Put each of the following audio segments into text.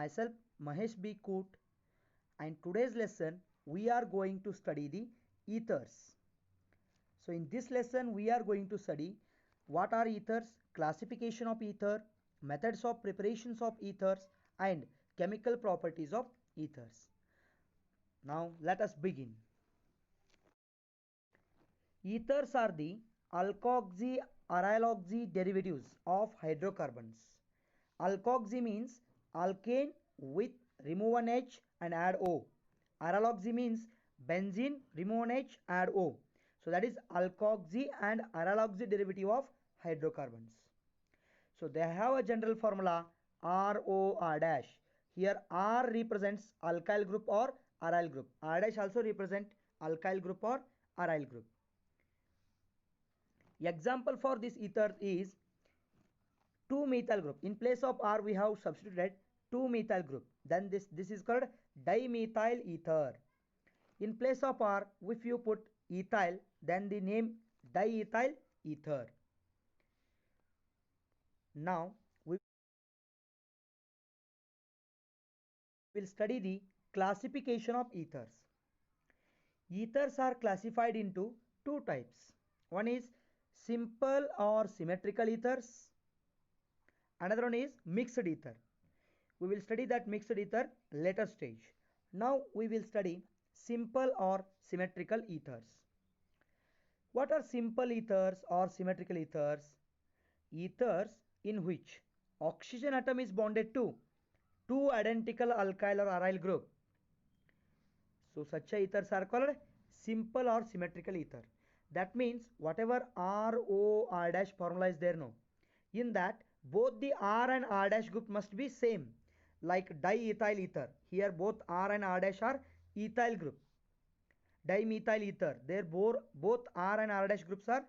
myself Mahesh B. Koot, and today's lesson we are going to study the ethers. So in this lesson we are going to study what are ethers, classification of ether, methods of preparations of ethers, and chemical properties of ethers. Now let us begin. Ethers are the alkoxy-aryloxy derivatives of hydrocarbons. Alkoxy means alkane with remove one H and add O. Aryloxy means benzene, remove one H, add O. So that is alkoxy and aryloxy derivative of hydrocarbons. So they have a general formula ROR dash. Here R represents alkyl group or aryl group. R dash also represent alkyl group or aryl group. Example for this ether is 2-methyl group. In place of R we have substituted 2-methyl group. Then this is called dimethyl ether. In place of R, if you put ethyl, then the name diethyl ether. Now we will study the classification of ethers. Ethers are classified into two types. One is simple or symmetrical ethers. Another one is mixed ether. We will study that mixed ether later stage. Now we will study simple or symmetrical ethers. What are simple ethers or symmetrical ethers? Ethers in which oxygen atom is bonded to two identical alkyl or aryl group. So such ethers are called simple or symmetrical ether. That means whatever ROR dash formula is there, no, in that both the R and R dash group must be same, like diethyl ether. Here both R and R dash are ethyl group. Dimethyl ether, there both R and R dash groups are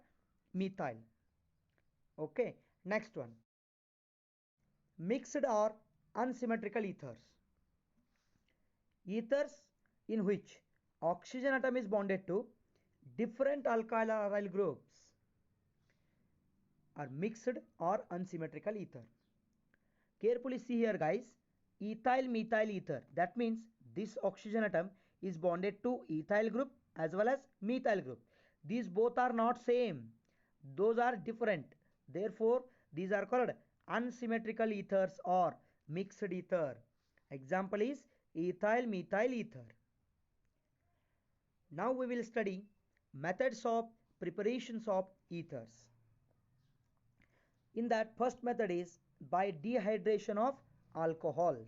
methyl. Okay, next one, mixed or unsymmetrical ethers. Ethers in which oxygen atom is bonded to different alkyl or aryl groups are mixed or unsymmetrical ether. Carefully see here guys, ethyl methyl ether, that means this oxygen atom is bonded to ethyl group as well as methyl group. These both are not same, those are different. Therefore these are called unsymmetrical ethers or mixed ether. Example is ethyl methyl ether. Now we will study methods of preparations of ethers. In that, first method is by dehydration of alcohols.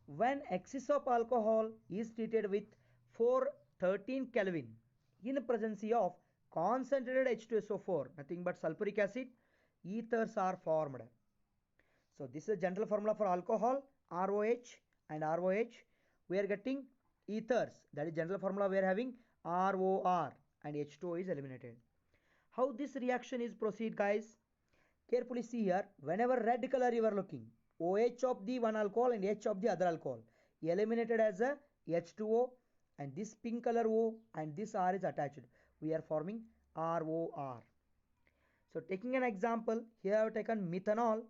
When excess of alcohol is treated with 413 Kelvin in presence of concentrated H2SO4, nothing but sulfuric acid, ethers are formed. So this is a general formula for alcohol, ROH and ROH. We are getting ethers, that is general formula we are having ROR, and H2O is eliminated. How this reaction is proceed guys? Carefully see here, whenever red color you are looking, OH of the one alcohol and H of the other alcohol eliminated as a H2O, and this pink color O and this R is attached. We are forming ROR. So taking an example, here I have taken methanol.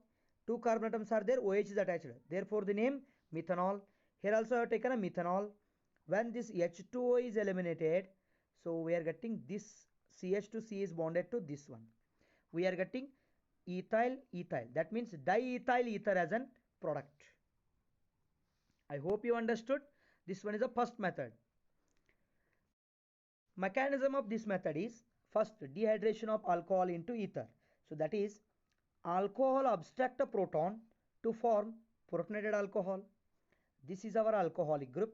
Two carbon atoms are there, OH is attached. Therefore the name methanol. Here also I have taken a methanol. When this H2O is eliminated, so we are getting this CH2C is bonded to this one. We are getting ethyl ethyl, that means diethyl ether as an product. I hope you understood. This one is the first method. Mechanism of this method is first dehydration of alcohol into ether. So that is alcohol abstract a proton to form protonated alcohol. This is our alcoholic group.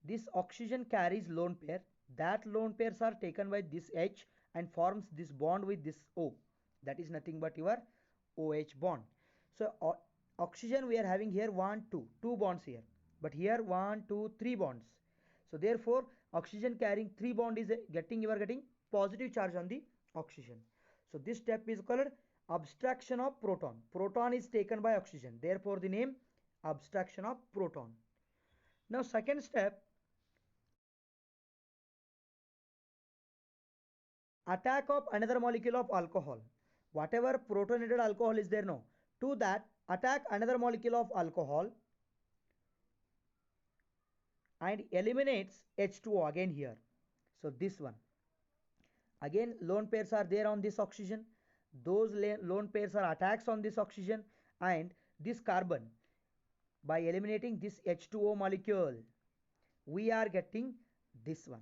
This oxygen carries lone pair. That lone pairs are taken by this H and forms this bond with this O. That is nothing but your OH bond. So oxygen we are having here 1 2 2 bonds here, but here 1 2 3 bonds. So therefore oxygen carrying 3 bond is getting, you are getting positive charge on the oxygen. So this step is called abstraction of proton. Proton is taken by oxygen, therefore the name abstraction of proton. Now second step, attack of another molecule of alcohol. Whatever protonated alcohol is there, no, to that attack another molecule of alcohol and eliminates H2O again here. So this one. Again lone pairs are there on this oxygen. Those lone pairs are attacks on this oxygen and this carbon. By eliminating this H2O molecule, we are getting this one.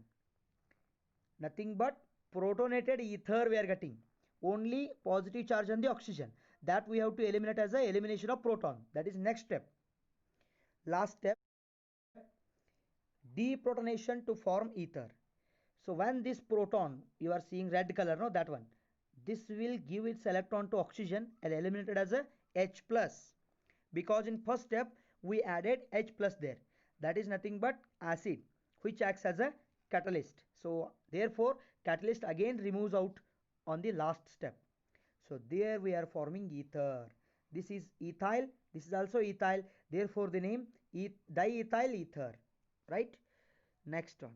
Nothing but protonated ether we are getting. Only positive charge on the oxygen. That we have to eliminate as a elimination of proton. That is next step. Last step, deprotonation to form ether. So when this proton, you are seeing red color, no, that one, this will give its electron to oxygen and eliminated as a H plus, because in first step we added H plus there. That is nothing but acid which acts as a catalyst. So therefore catalyst again removes out on the last step. So there we are forming ether. This is ethyl, this is also ethyl, therefore the name diethyl ether, right? Next one.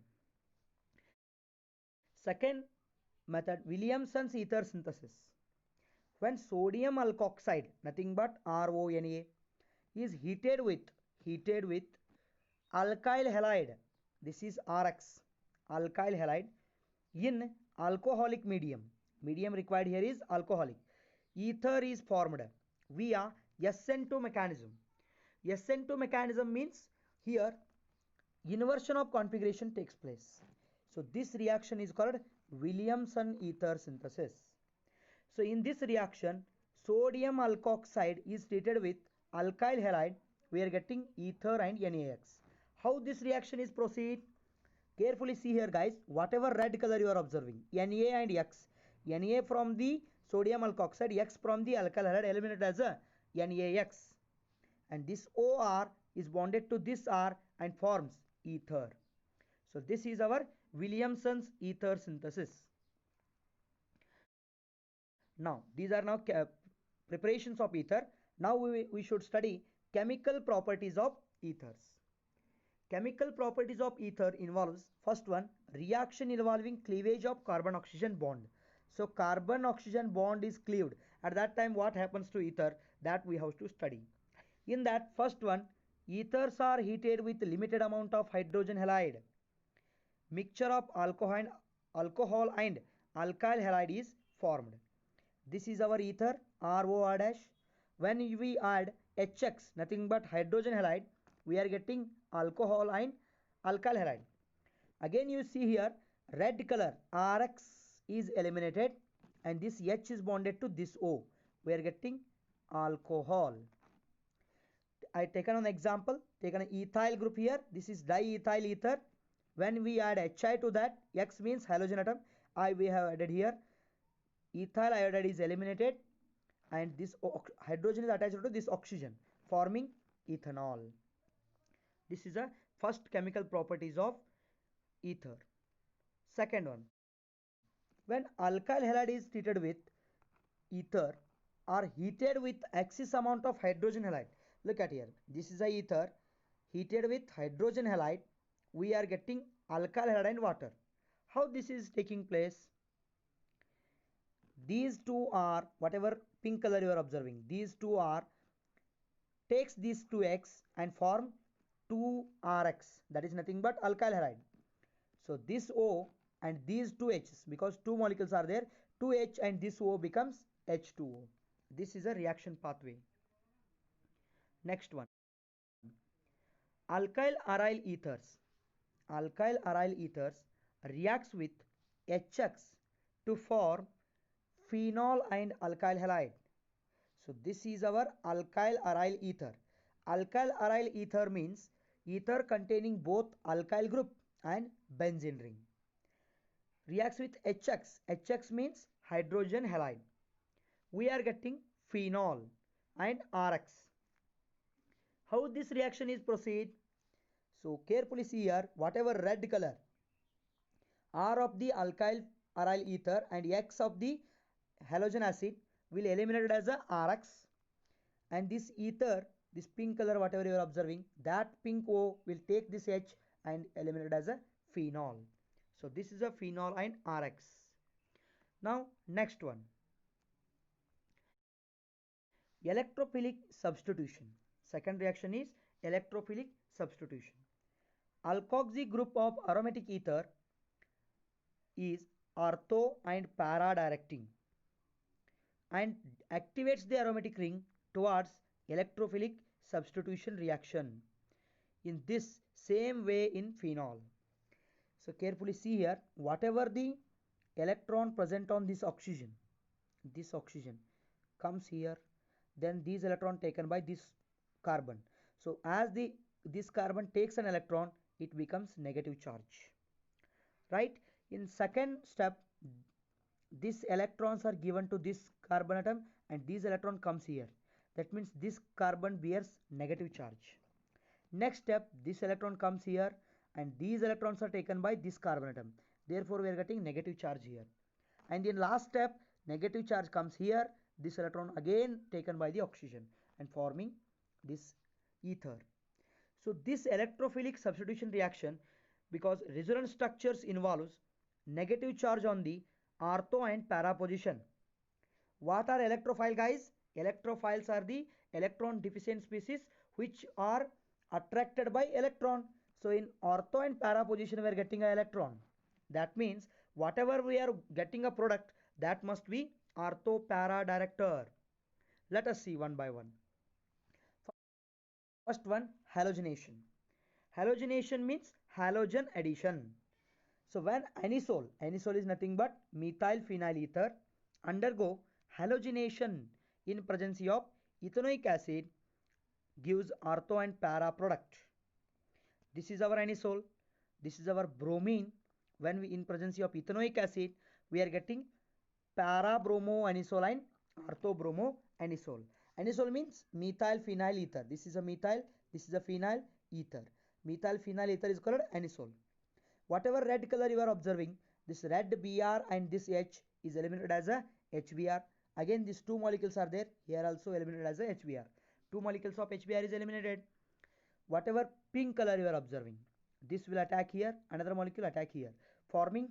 Second method, Williamson's ether synthesis. When sodium alkoxide, nothing but RONA, is heated with alkyl halide, this is RX, alkyl halide, in alcoholic medium required here is alcoholic, ether is formed via SN2 mechanism. SN2 mechanism means here inversion of configuration takes place. So this reaction is called Williamson ether synthesis. So in this reaction, sodium alkoxide is treated with alkyl halide. We are getting ether and NaX. How this reaction is proceed? Carefully see here guys, whatever red color you are observing, Na and X. Na from the sodium alkoxide, X from the alkyl halide eliminated as a NaX. And this OR is bonded to this R and forms ether. So this is our Williamson's ether synthesis. Now these are now preparations of ether. Now we should study chemical properties of ethers. Chemical properties of ether involves first one, reaction involving cleavage of carbon oxygen bond. So carbon oxygen bond is cleaved. At that time what happens to ether, that we have to study. In that first one, ethers are heated with limited amount of hydrogen halide. Mixture of alcohol and alkyl halide is formed. This is our ether ROR dash. When we add HX, nothing but hydrogen halide, we are getting alcohol and alkyl halide. Again you see here red color RX is eliminated and this H is bonded to this O. We are getting alcohol. I taken an example, taken an ethyl group here. This is diethyl ether. When we add Hi to that, X means halogen atom. I we have added here. Ethyl iodide is eliminated and this hydrogen is attached to this oxygen, forming ethanol. This is the first chemical properties of ether. Second one, when alkyl halide is treated with ether are heated with excess amount of hydrogen halide. Look at here, this is a ether heated with hydrogen halide. We are getting alkyl halide and water. How this is taking place? These two are, whatever pink color you are observing, these two are takes these 2x and form 2rx, that is nothing but alkyl halide. So this O and these two H's, because two molecules are there, 2H and this O becomes H2O. This is a reaction pathway. Next one, alkyl aryl ethers. Alkyl aryl ethers reacts with HX to form phenol and alkyl halide. So this is our alkyl aryl ether. Alkyl aryl ether means ether containing both alkyl group and benzene ring. Reacts with HX. HX means hydrogen halide. We are getting phenol and RX. How this reaction is proceed? So carefully see here, whatever red color, R of the alkyl aryl ether and X of the halogen acid will eliminate it as a RX, and this ether, this pink color whatever you are observing, that pink O will take this H and eliminate it as a phenol. So this is a phenol and RX. Now next one, Electrophilic substitution. Second reaction is electrophilic substitution. Alkoxy group of aromatic ether is ortho and para directing and activates the aromatic ring towards electrophilic substitution reaction. In this same way in phenol. So carefully see here, whatever the electron present on this oxygen comes here, then these electron taken by this carbon. So as this carbon takes an electron, it becomes negative charge, right? In second step, these electrons are given to this carbon atom and this electron comes here. That means this carbon bears negative charge. Next step, this electron comes here and these electrons are taken by this carbon atom. Therefore, we are getting negative charge here. And in last step, negative charge comes here. This electron again taken by the oxygen and forming this ether. So this electrophilic substitution reaction, because resonance structures involves negative charge on the ortho and para position. What are electrophile, guys? Electrophiles are the electron deficient species which are attracted by electron. So in ortho and para position we are getting an electron. That means whatever we are getting a product, that must be ortho para director. Let us see one by one. First one, halogenation. Halogenation means halogen addition. So when anisole is nothing but methyl phenyl ether, undergo halogenation in presence of ethanoic acid, gives ortho and para product. This is our anisole, this is our bromine. When we in presence of ethanoic acid, we are getting para bromo anisole and ortho bromo anisole. Anisole means methyl phenyl ether. This is a methyl, this is a phenyl ether. Methyl phenyl ether is called anisole. Whatever red color you are observing, this red Br and this H is eliminated as a HBr. Again these two molecules are there, here also eliminated as a HBr. Two molecules of HBr is eliminated. Whatever pink color you are observing, this will attack here, another molecule attack here, forming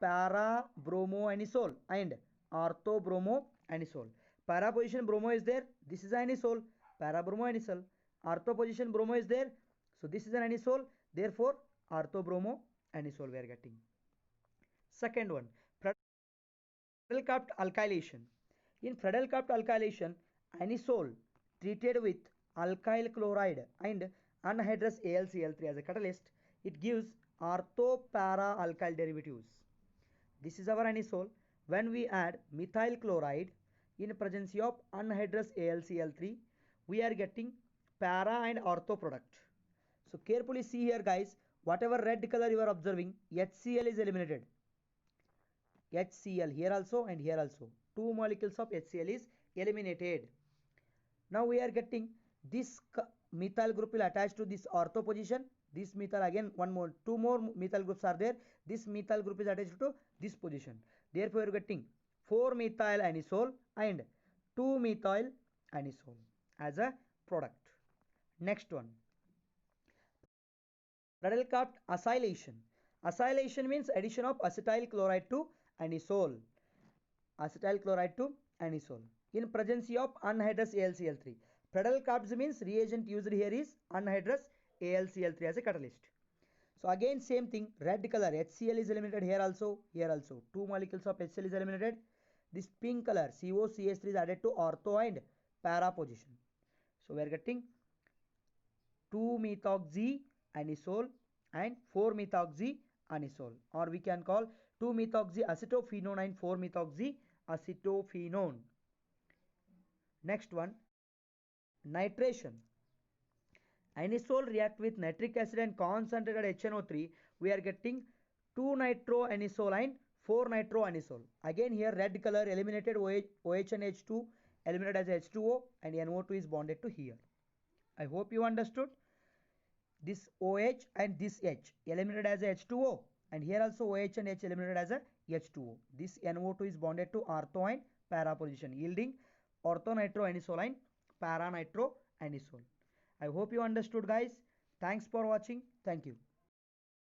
para bromo anisole and ortho bromo anisole. Para position bromo is there, this is anisole, para bromo anisole. Ortho position bromo is there, so this is an anisole, therefore ortho bromo anisole we are getting. Second one, Friedel-Crafts alkylation. In Friedel-Crafts alkylation, anisole treated with alkyl chloride and anhydrous AlCl3 as a catalyst, it gives ortho para alkyl derivatives. This is our anisole. When we add methyl chloride in presence of anhydrous AlCl3, we are getting para and ortho product. So carefully see here, guys, whatever red color you are observing, HCl is eliminated. HCl here also and here also. Two molecules of HCl is eliminated. Now we are getting this methyl group will attach to this ortho position. This methyl again two more methyl groups are there. This methyl group is attached to this position. Therefore, you are getting 4-methyl anisole and 2-methyl anisole as a product. Next one, Friedel-Crafts acylation. Acylation means addition of acetyl chloride to anisole. Acetyl chloride to anisole in presence of anhydrous AlCl3. Friedel-Crafts means reagent used here is anhydrous AlCl3 as a catalyst. So again same thing, red color HCl is eliminated here also, here also. Two molecules of HCl is eliminated. This pink color COCH3 is added to ortho and para position. So we are getting 2-methoxy anisole and 4-methoxy anisole, or we can call 2-methoxy acetophenone and 4-methoxy acetophenone. Next one, nitration. Anisole react with nitric acid and concentrated HNO3. We are getting 2-nitroanisole and 4-nitroanisole. Again here red color eliminated, OH and H2 eliminated as H2O and NO2 is bonded to here. I hope you understood. This OH and this H eliminated as a H2O and here also OH and H eliminated as a H2O. This NO2 is bonded to ortho and para position, yielding orthonitroanisole and para-nitroanisole. I hope you understood, guys. Thanks for watching. Thank you.